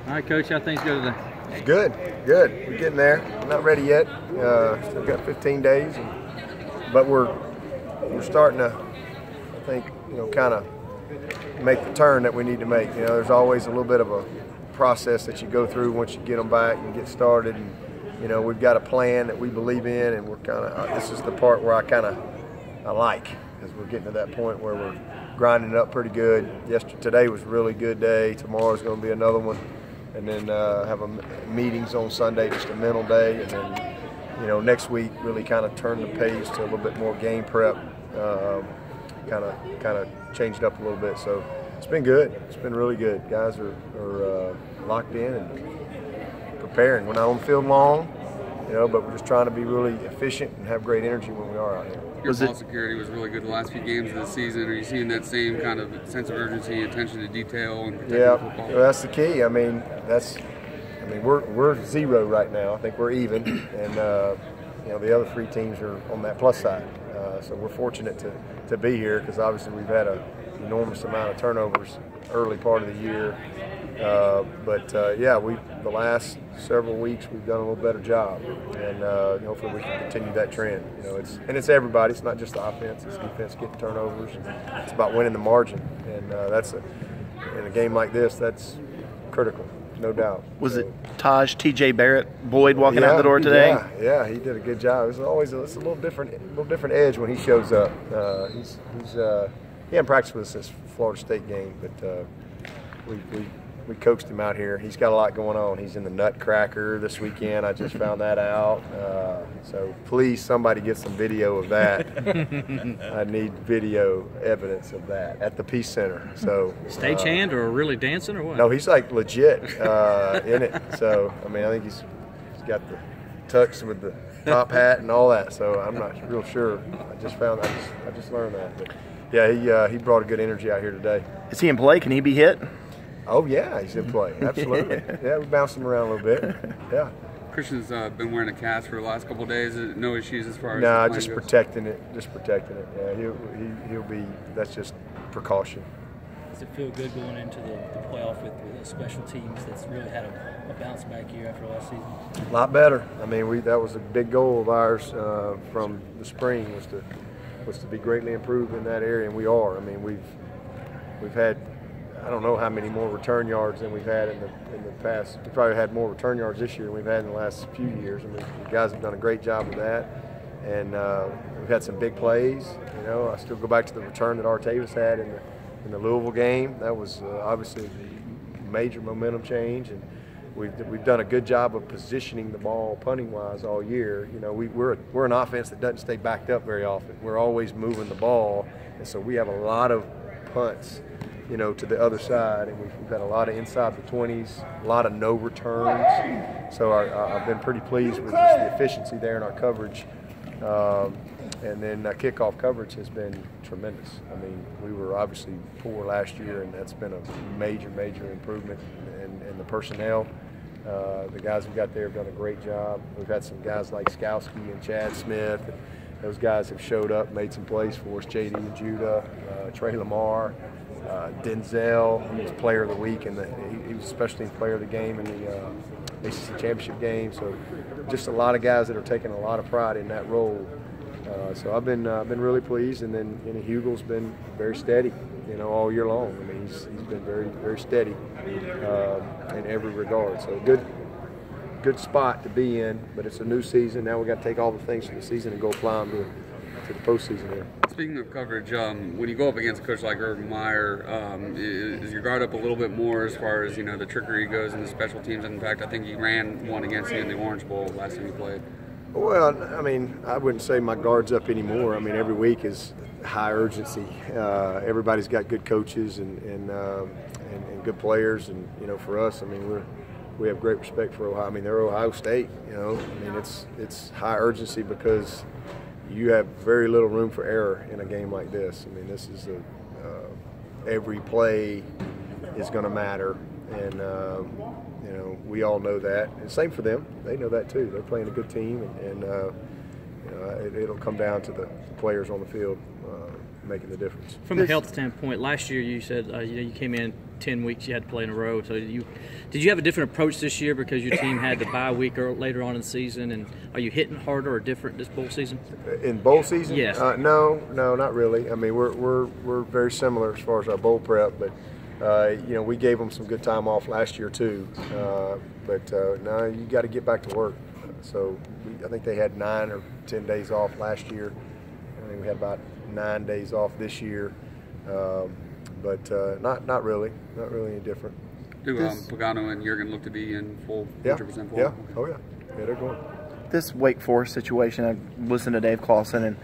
All right, Coach, how things go today? It's good, good. We're getting there. We're not ready yet. Still got 15 days, but we're starting to, I think, kind of make the turn that we need to make. There's always a little bit of a process that you go through once you get them back and get started. And we've got a plan that we believe in, and we're kind of. This is the part where I like, because we're getting to that point where we're grinding it up pretty good. Today was a really good day. Tomorrow's going to be another one. And then have meetings on Sunday, just a mental day, and then next week really kind of turn the page to a little bit more game prep, kind of change it up a little bit. So it's been good. It's been really good. Guys are locked in and preparing. We're not on the field long, but we're just trying to be really efficient and have great energy when we are out here. Your ball security was really good the last few games of the season. Are you seeing that same kind of sense of urgency, attention to detail, and protecting the football? Well, that's the key. We're 0 right now. I think we're even, and the other 3 teams are on that plus side. So we're fortunate to be here, because obviously we've had an enormous amount of turnovers early part of the year. The last several weeks we've done a little better job, and hopefully we can continue that trend. It's everybody. It's not just the offense. It's defense getting turnovers. It's about winning the margin, and in a game like this, that's critical, no doubt. Was it TJ Barrett Boyd walking out the door today? Yeah, he did a good job. It's a little different edge when he shows up. He hadn't practiced with us since Florida State game, but we coached him out here. He's got a lot going on. He's in the Nutcracker this weekend. I just found that out. So please, somebody get some video of that. I need video evidence of that at the Peace Center. So stagehand or really dancing or what? No, he's like legit in it. So I think he's got the tux with the top hat and all that. So I'm not real sure. I just learned that. But yeah, he brought a good energy out here today. Is he in play? Can he be hit? Oh, yeah, he's in play. Absolutely. Yeah, we bounced him around a little bit. Yeah. Christian's been wearing a cast for the last couple of days. No issues as far as Nah, just protecting it. Yeah, he'll be. That's just precaution. Does it feel good going into the playoff with the special teams that's really had a bounce back year after last season? A lot better. That was a big goal of ours from the spring was to be greatly improved in that area, and we are. We've had. I don't know how many more return yards than we've had in the past. We probably had more return yards this year than we've had in the last few years. The guys have done a great job with that, and we've had some big plays. I still go back to the return that Artavis had in the Louisville game. That was obviously a major momentum change, and we've done a good job of positioning the ball punting wise all year. We're an offense that doesn't stay backed up very often. We're always moving the ball, and so we have a lot of punts to the other side, and we've got a lot of inside the 20s, a lot of no returns. So I've been pretty pleased with just the efficiency there in our coverage. And then kickoff coverage has been tremendous. We were obviously poor last year, and that's been a major improvement in the personnel. The guys we got there have done a great job. We've had some guys like Skowski and Chad Smith. Those guys have showed up, made some plays for us. J.D. and Judah, Trey Lamar. Denzel, he was player of the week, and he was special team player of the game in the ACC championship game. So just a lot of guys that are taking a lot of pride in that role. So I've been really pleased, and then Hugel's been very steady, all year long. He's been very steady in every regard. So good spot to be in, but it's a new season. Now we got to take all the things from the season and go apply them to the postseason here. Speaking of coverage, when you go up against a coach like Urban Meyer, is your guard up a little bit more as far as the trickery goes in the special teams? In fact, I think he ran one against you in the Orange Bowl last time you played. Well, I wouldn't say my guard's up anymore. Every week is high urgency. Everybody's got good coaches and good players, and for us, we have great respect for Ohio. They're Ohio State. It's high urgency because you have very little room for error in a game like this. This is every play is going to matter, and we all know that. And same for them; they know that too. They're playing a good team, and it'll come down to the players on the field making the difference. From a health standpoint, last year you said you came in 10 weeks you had to play in a row. So did you have a different approach this year because your team had the bye week later on in the season? And are you hitting harder or different this bowl season? In bowl season? Yes. No, not really. I mean, we're very similar as far as our bowl prep, but we gave them some good time off last year too. But now you got to get back to work. So I think they had 9 or 10 days off last year. I think we had about 9 days off this year. But not really any different. Do Pagano and Jurgen look to be in full 100% full? Yeah, oh yeah, they're going. This Wake Forest situation, I listened to Dave Clawson, and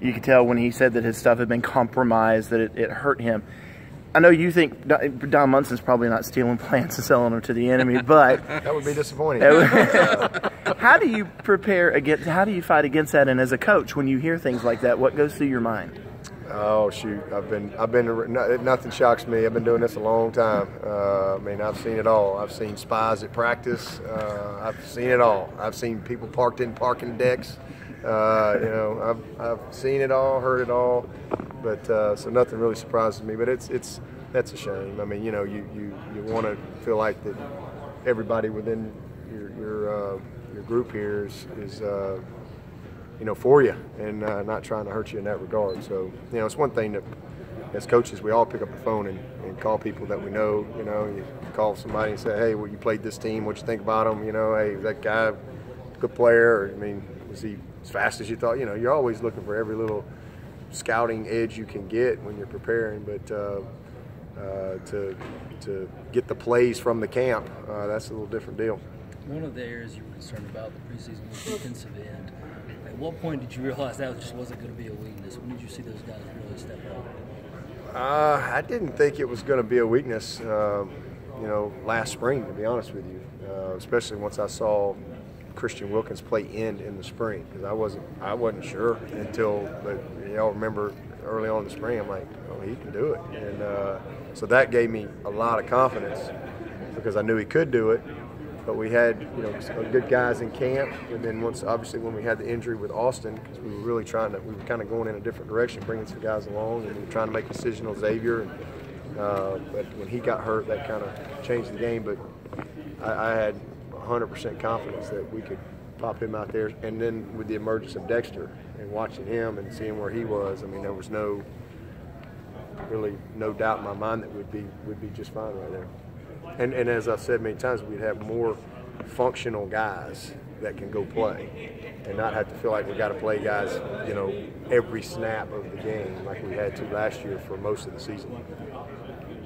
you could tell when he said that his stuff had been compromised that it hurt him. I know you think Don Munson's probably not stealing plants and selling them to the enemy, but that would be disappointing. How do you prepare against? How do you fight against that? And as a coach, when you hear things like that, what goes through your mind? Oh shoot! Nothing shocks me. I've been doing this a long time. I mean, I've seen it all. I've seen spies at practice. I've seen it all. I've seen people parked in parking decks. I've seen it all, heard it all. But so nothing really surprises me. But that's a shame. I mean, you want to feel like that everybody within your group here is for you and not trying to hurt you in that regard. So, it's one thing that as coaches, we all pick up the phone and call people that we know. You call somebody and say, hey, well, you played this team. What you think about them? Hey, that guy, good player. Or, I mean, was he as fast as you thought? You're always looking for every little scouting edge you can get when you're preparing. But to get the plays from the camp, that's a little different deal. One of the areas you were concerned about the preseason was defensive end. At what point did you realize that just wasn't going to be a weakness? When did you see those guys really step up? I didn't think it was going to be a weakness, last spring, to be honest with you, especially once I saw Christian Wilkins play end in the spring, because I wasn't sure but y'all remember early on in the spring, I'm like, oh, he can do it. And so that gave me a lot of confidence because I knew he could do it. But we had, some good guys in camp, and then obviously when we had the injury with Austin, because we were really we were kind of going in a different direction, bringing some guys along, and we were trying to make a decision on Xavier. But when he got hurt, that kind of changed the game. But I had 100% confidence that we could pop him out there. And then with the emergence of Dexter and watching him and seeing where he was, I mean, there was really no doubt in my mind that we'd be just fine right there. And as I've said many times, we'd have more functional guys that can go play and not have to feel like we got to play guys, every snap of the game like we had to last year for most of the season.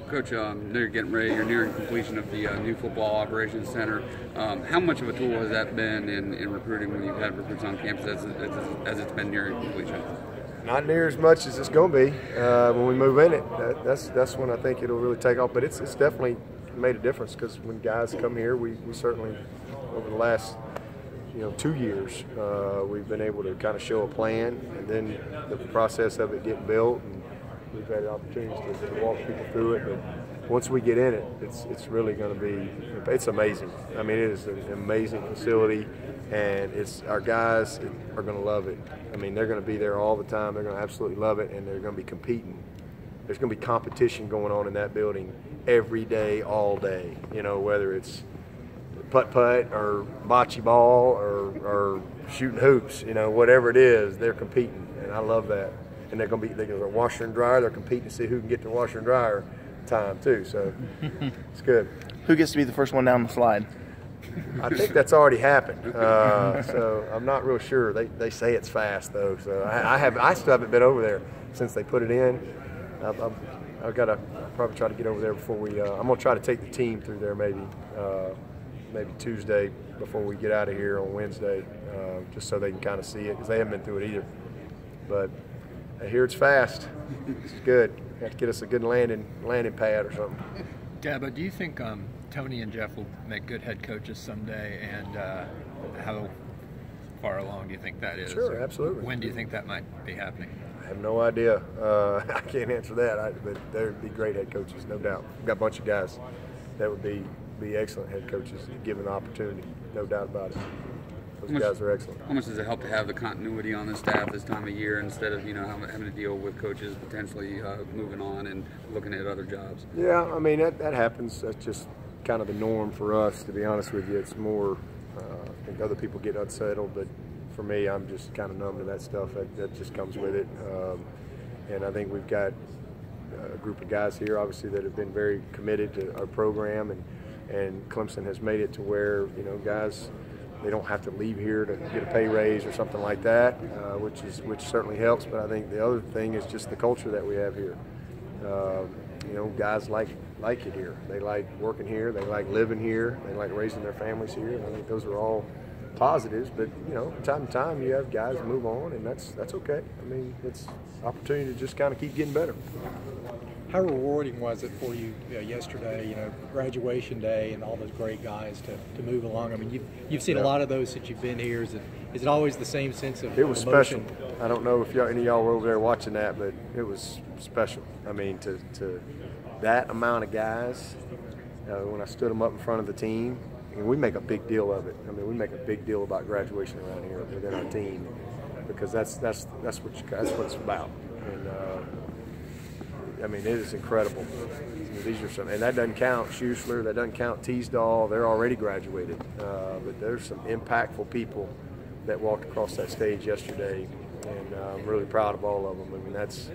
Coach, you're getting ready. You're nearing completion of the new football operations center. How much of a tool has that been in recruiting when you've had recruits on campus as it's been nearing completion? Not near as much as it's going to be when we move in it. That's when I think it'll really take off. But it's definitely made a difference because when guys come here, we certainly over the last 2 years we've been able to kind of show a plan, and then the process of it getting built, and we've had opportunities to walk people through it. But once we get in it, it's really going to it's amazing. I mean, it is an amazing facility, and our guys are going to love it. I mean, they're going to be there all the time. They're going to absolutely love it, and they're going to be competing. There's going to be competition going on in that building every day, all day. Whether it's putt-putt or bocce ball or shooting hoops, whatever it is, they're competing, and I love that. And they're going to washer and dryer. They're competing to see who can get to washer and dryer time too. So it's good. Who gets to be the first one down the slide? I think that's already happened. So I'm not real sure. They say it's fast though. So I still haven't been over there since they put it in. I've got to probably try to get over there before we. I'm gonna try to take the team through there maybe Tuesday before we get out of here on Wednesday, just so they can kind of see it because they haven't been through it either. But I hear it's fast. It's good. Have to get us a good landing pad or something. Dabo, do you think Tony and Jeff will make good head coaches someday, and how far along do you think that is? Sure, absolutely. When do you think that might be happening? I have no idea. I can't answer that, but they'd be great head coaches, no doubt. We've got a bunch of guys that would be excellent head coaches given the opportunity, no doubt about it. Those guys are excellent. How much does it help to have the continuity on the staff this time of year instead of having to deal with coaches potentially moving on and looking at other jobs? Yeah, I mean that happens. That's just kind of the norm for us, to be honest with you. It's more, I think other people get unsettled, but for me, I'm just kind of numb to that stuff. That just comes with it. And I think we've got a group of guys here, obviously, that have been very committed to our program, and Clemson has made it to where, guys, they don't have to leave here to get a pay raise or something like that, which certainly helps. But I think the other thing is just the culture that we have here. Guys like it here. They like working here. They like living here. They like raising their families here. And I think those are all positives. But from time to time, you have guys move on, and that's okay. I mean, it's opportunity to just kind of keep getting better. How rewarding was it for you yesterday, graduation day, and all those great guys to move along? I mean, you've seen a lot of those since you've been here. Is it always the same sense of It was emotion? special. I don't know if any of y'all were over there watching that, but it was special. I mean, to that amount of guys, when I stood them up in front of the team, and we make a big deal of it. I mean, we make a big deal about graduation around here within our team, because that's what it's about. And I mean, it is incredible. These are some, and that doesn't count Schuessler, that doesn't count Teasdall. They're already graduated, but there's some impactful people that walked across that stage yesterday, and I'm really proud of all of them. I mean, that's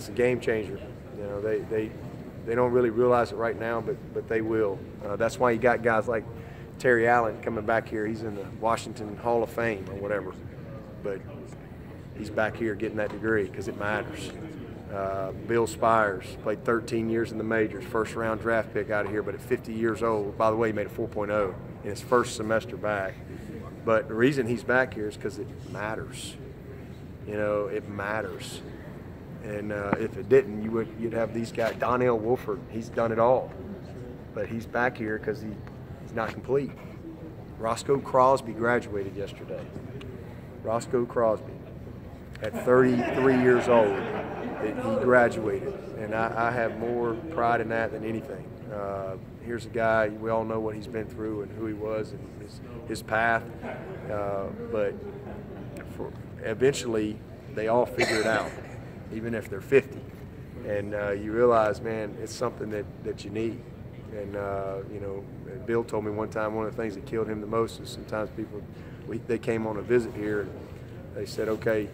a game changer. They don't really realize it right now, but they will. That's why you got guys like Terry Allen coming back here. He's in the Washington Hall of Fame or whatever, but he's back here getting that degree because it matters. Bill Spires played 13 years in the majors, first round draft pick out of here, but at 50 years old, by the way, he made a 4.0 in his first semester back. But the reason he's back here is because it matters. It matters. And if it didn't, you'd have these guys. Donnell Wolford, he's done it all, but he's back here because he's not complete. Roscoe Crosby graduated yesterday. Roscoe Crosby, at 33 years old, he graduated, and I have more pride in that than anything. Here's a guy, we all know what he's been through and who he was and his path, but eventually they all figure it out, even if they're 50. And you realize, man, it's something that you need. And, Bill told me one time one of the things that killed him the most is sometimes they came on a visit here and they said, okay,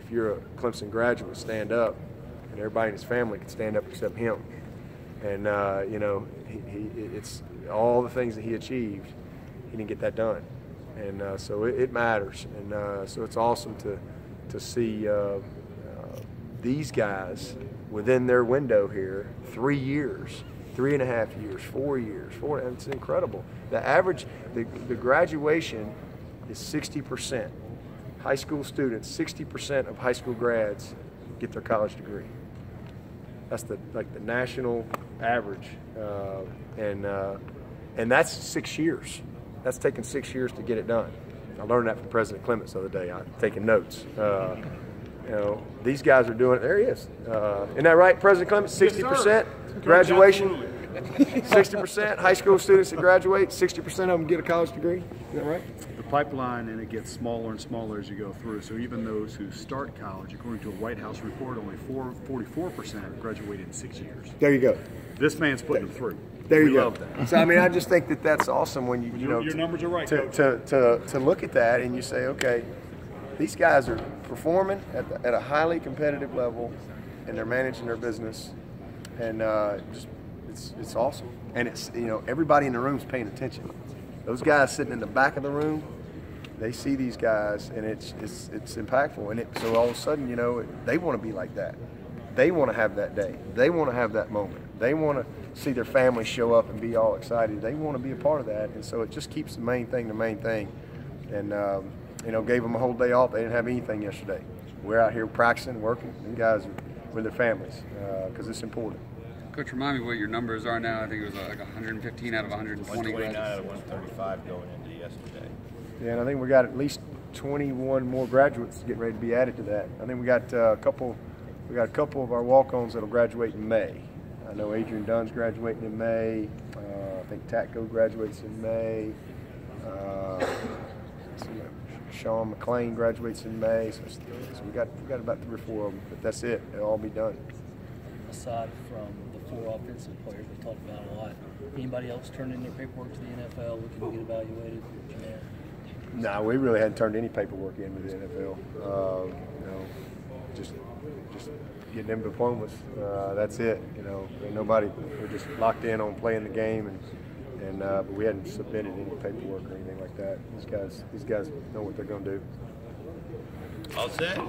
if you're a Clemson graduate, stand up. And everybody in his family could stand up except him. And, it's all the things that he achieved, he didn't get that done. And so it matters. And so it's awesome to see these guys within their window here, 3 years, 3.5 years, 4 years, it's incredible. The average, the graduation is 60%. High school students, 60% of high school grads get their college degree. That's the national average, and that's 6 years. That's taken 6 years to get it done. I learned that from President Clements the other day. I'm taking notes. These guys are doing it. There he is. Isn't that right, President Clements? 60% graduation. 60% high school students that graduate. 60% of them get a college degree. Is that right? The pipeline, and it gets smaller and smaller as you go through. So even those who start college, according to a White House report, only 44% graduate in 6 years. There you go. This man's putting them through. There you we go. Love that. So I mean, I just think that's awesome when your numbers are right. To look at that and you say, okay, these guys are performing at a highly competitive level, and they're managing their business, and it's awesome. And it's everybody in the room is paying attention. Those guys sitting in the back of the room, they see these guys, and it's impactful. And so all of a sudden, they want to be like that. They want to have that day. They want to have that moment. They want to see their family show up and be all excited. They want to be a part of that. And so it just keeps the main thing the main thing. And, gave them a whole day off. They didn't have anything yesterday. We're out here practicing, working. These guys are with their families because it's important. Coach, remind me what your numbers are now. I think it was like 115 out of 120. 129 out of 135 going into yesterday. Yeah, and I think we got at least 21 more graduates getting ready to be added to that. I think we got a couple. We got a couple of our walk-ons that'll graduate in May. I know Adrian Dunn's graduating in May. I think Tatco graduates in May. Sean McClain graduates in May, so we got about 3 or 4 of them, but that's it. It'll all be done. Aside from the 4 offensive players we talked about a lot, anybody else turn in their paperwork to the NFL looking to get evaluated? No, we really hadn't turned any paperwork into the NFL. Just getting them diplomas. That's it. Ain't nobody. We're just locked in on playing the game, but we hadn't submitted any paperwork or anything like that. These guys know what they're going to do. All set.